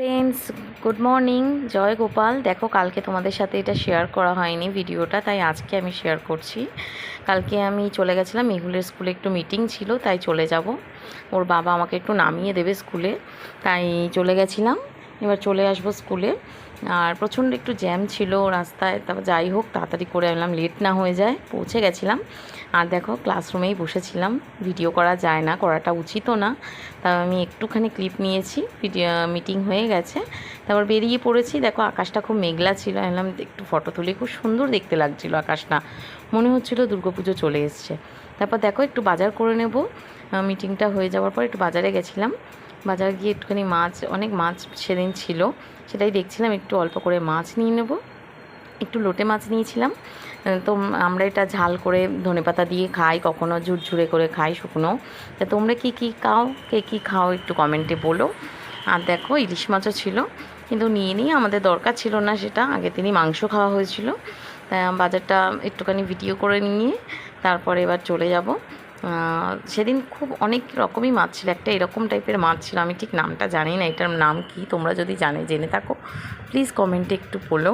Friends, good morning. জয় গোপাল। দেখো, কালকে তোমাদের সাথে এটা শেয়ার করা হয়নি ভিডিওটা, তাই আজকে আমি শেয়ার করছি। কালকে আমি চলে গেছিলাম, মেহুলের স্কুলে একটু মিটিং ছিল, তাই চলে যাব। ওর বাবা আমাকে একটু নামিয়ে দেবে স্কুলে, তাই চলে গেছিলাম। এবার চলে আসবো স্কুলে। আর প্রচণ্ড একটু জ্যাম ছিল রাস্তায়, তারপর যাই হোক তাড়াতাড়ি করে এলাম, লেট না হয়ে যায়। পৌঁছে গেছিলাম। আর দেখো, ক্লাসরুমেই বসেছিলাম। ভিডিও করা যায় না, করাটা উচিতও না। তা আমি একটুখানি ক্লিপ নিয়েছি। মিটিং হয়ে গেছে, তারপর বেরিয়ে পড়েছি। দেখো, আকাশটা খুব মেঘলা ছিল। এলাম একটু ফটো তুলি, খুব সুন্দর দেখতে লাগছিল আকাশটা, মনে হচ্ছিলো দুর্গাপুজো চলে এসছে। তারপর দেখো, একটু বাজার করে নেব। মিটিংটা হয়ে যাওয়ার পর একটু বাজারে গেছিলাম। বাজারে গিয়ে একটুখানি মাছ, অনেক মাছ সেদিন ছিল, সেটাই দেখছিলাম। একটু অল্প করে মাছ নিয়ে নেব। একটু লোটে মাছ নিয়েছিলাম। তো আমরা এটা ঝাল করে ধনেপাতা দিয়ে খাই, কখনো ঝুরঝুরে করে খাই শুকনো। তা তোমরা কী কী খাও, কে কী খাও একটু কমেন্টে বলো। আর দেখো, ইলিশ মাছও ছিল, কিন্তু নিয়ে নিই, আমাদের দরকার ছিল না সেটা। আগের দিনই মাংস খাওয়া হয়েছিল। বাজারটা একটুখানি ভিডিও করে নিয়ে তারপরে এবার চলে যাব। সেদিন খুব অনেক রকমই মাছ ছিল। একটা এরকম টাইপের মাছ ছিল, আমি ঠিক নামটা জানি না, এটার নাম কি। তোমরা যদি জেনে থাকো প্লিজ কমেন্টে একটু বলো।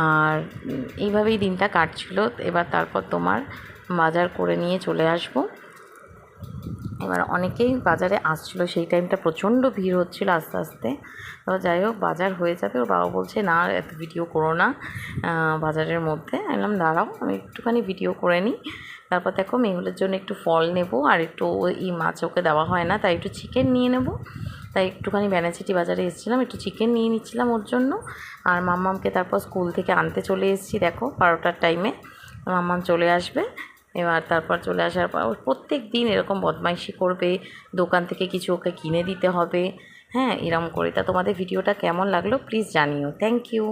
আর এইভাবেই দিনটা কাটছিল। এবার তারপর তোমার বাজার করে নিয়ে চলে আসবো। এবার অনেকেই বাজারে আসছিলো, সেই টাইমটা প্রচণ্ড ভিড় হচ্ছিলো আস্তে আস্তে। এবার যাই হোক, বাজার হয়ে যাবে। ওর বাবা বলছে, না এত ভিডিও করো না বাজারের মধ্যে। বললাম, দাঁড়াও আমি একটুখানি ভিডিও করে নিই। তারপর দেখো, মেহুলের জন্য একটু ফল নেব, আর একটু মাছ ওকে দেওয়া হয় না, তাই একটু চিকেন নিয়ে নেব। তাই একটুখানি ব্যানাচিটি বাজারে এসেছিলাম, একটু চিকেন নিয়ে নিচ্ছিলাম ওর জন্য। আর মাম্মামকে তারপর স্কুল থেকে আনতে চলে এসেছি। দেখো, 12টার টাইমে মাম্মাম চলে আসবে। এবার তারপর চলে আসার পর প্রত্যেক দিন এরকম বদমাইশি করবে, দোকান থেকে কিছু ওকে কিনে দিতে হবে। হ্যাঁ, এরকম করে। তা তোমাদের ভিডিওটা কেমন লাগলো প্লিজ জানিও। Thank you.